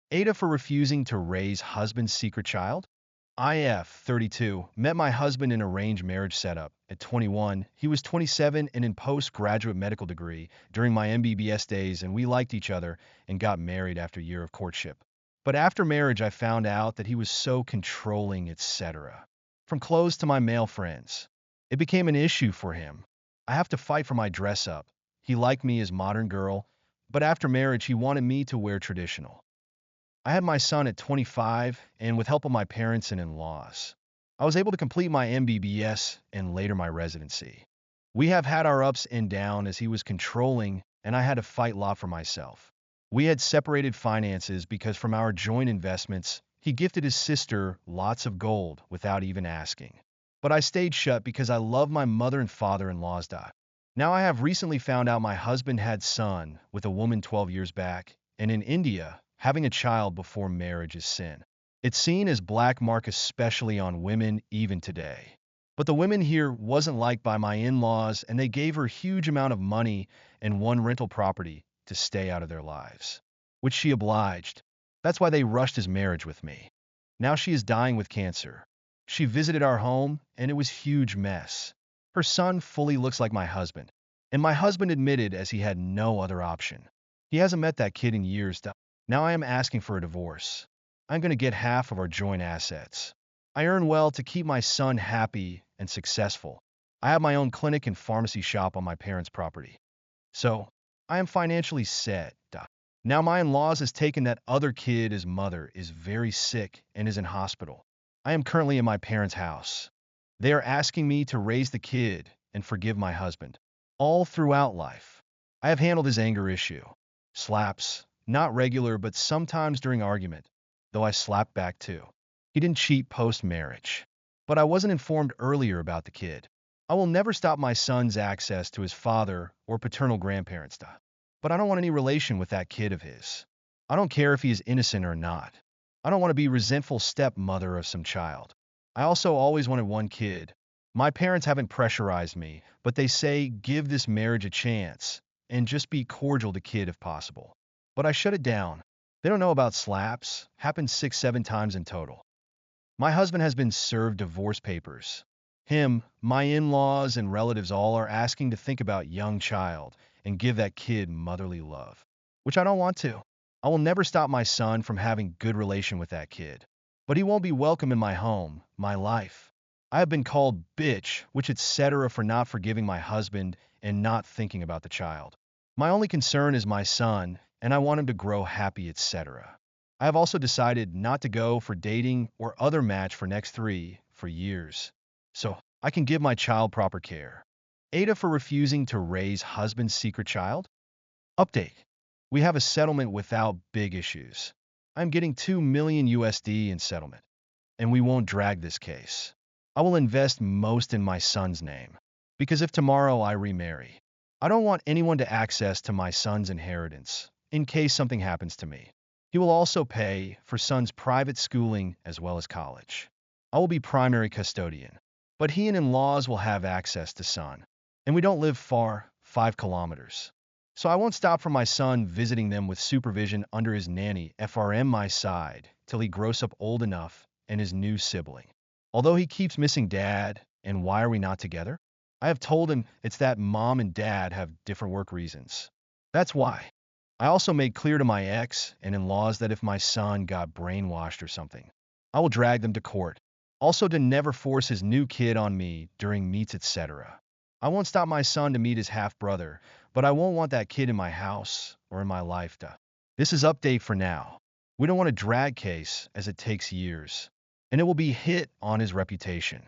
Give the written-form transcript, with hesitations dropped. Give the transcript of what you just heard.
Aitah for refusing to raise husband's secret child? IF, 32, met my husband in arranged marriage setup. At 21, he was 27 and in postgraduate medical degree during my MBBS days, and we liked each other and got married after a year of courtship. But after marriage, I found out that he was so controlling, etc. From clothes to my male friends. It became an issue for him. I have to fight for my dress up. He liked me as modern girl, but after marriage, he wanted me to wear traditional. I had my son at 25, and with help of my parents and in-laws, I was able to complete my MBBS and later my residency. We have had our ups and downs as he was controlling, and I had to fight a lot for myself. We had separated finances because from our joint investments, he gifted his sister lots of gold without even asking. But I stayed shut because I love my mother and father-in-laws. Now I have recently found out my husband had son with a woman 12 years back, and in India, having a child before marriage is sin. It's seen as black mark especially on women even today. But the women here wasn't liked by my in-laws, and they gave her a huge amount of money and one rental property to stay out of their lives, which she obliged. That's why they rushed his marriage with me. Now she is dying with cancer. She visited our home, and it was huge mess. Her son fully looks like my husband, and my husband admitted as he had no other option. He hasn't met that kid in years. Now I am asking for a divorce. I'm going to get half of our joint assets. I earn well to keep my son happy and successful. I have my own clinic and pharmacy shop on my parents' property. So, I am financially set. Now my in-laws has taken that other kid. His mother is very sick and is in hospital. I am currently in my parents' house. They are asking me to raise the kid and forgive my husband. All throughout life, I have handled his anger issue. Slaps, not regular, but sometimes during argument, though I slapped back too. He didn't cheat post-marriage. But I wasn't informed earlier about the kid. I will never stop my son's access to his father or paternal grandparents. But I don't want any relation with that kid of his. I don't care if he is innocent or not. I don't want to be resentful stepmother of some child. I also always wanted one kid. My parents haven't pressurized me, but they say give this marriage a chance and just be cordial to kid if possible. But I shut it down. They don't know about slaps. Happened 6, 7 times in total. My husband has been served divorce papers. Him, my in-laws, and relatives all are asking to think about young child and give that kid motherly love, which I don't want to. I will never stop my son from having good relation with that kid. But he won't be welcome in my home, my life. I have been called bitch, which etc. for not forgiving my husband and not thinking about the child. My only concern is my son, and I want him to grow happy, etc. I have also decided not to go for dating or other match for next 4 years, so I can give my child proper care. Aitah for refusing to raise husband's secret child? Update. We have a settlement without big issues. I'm getting 2 million USD in settlement, and we won't drag this case. I will invest most in my son's name, because if tomorrow I remarry, I don't want anyone to access to my son's inheritance in case something happens to me. He will also pay for son's private schooling as well as college. I will be primary custodian, but he and in-laws will have access to son. And we don't live far, 5 kilometers. So I won't stop for my son visiting them with supervision under his nanny FRM my side till he grows up old enough and his new sibling. Although he keeps missing dad, and why are we not together? I have told him it's that mom and dad have different work reasons. That's why. I also made clear to my ex and in-laws that if my son got brainwashed or something, I will drag them to court. Also to never force his new kid on me during meets, etc. I won't stop my son to meet his half-brother, but I won't want that kid in my house or in my life. This is update for now. We don't want a drag case as it takes years, and it will be hit on his reputation.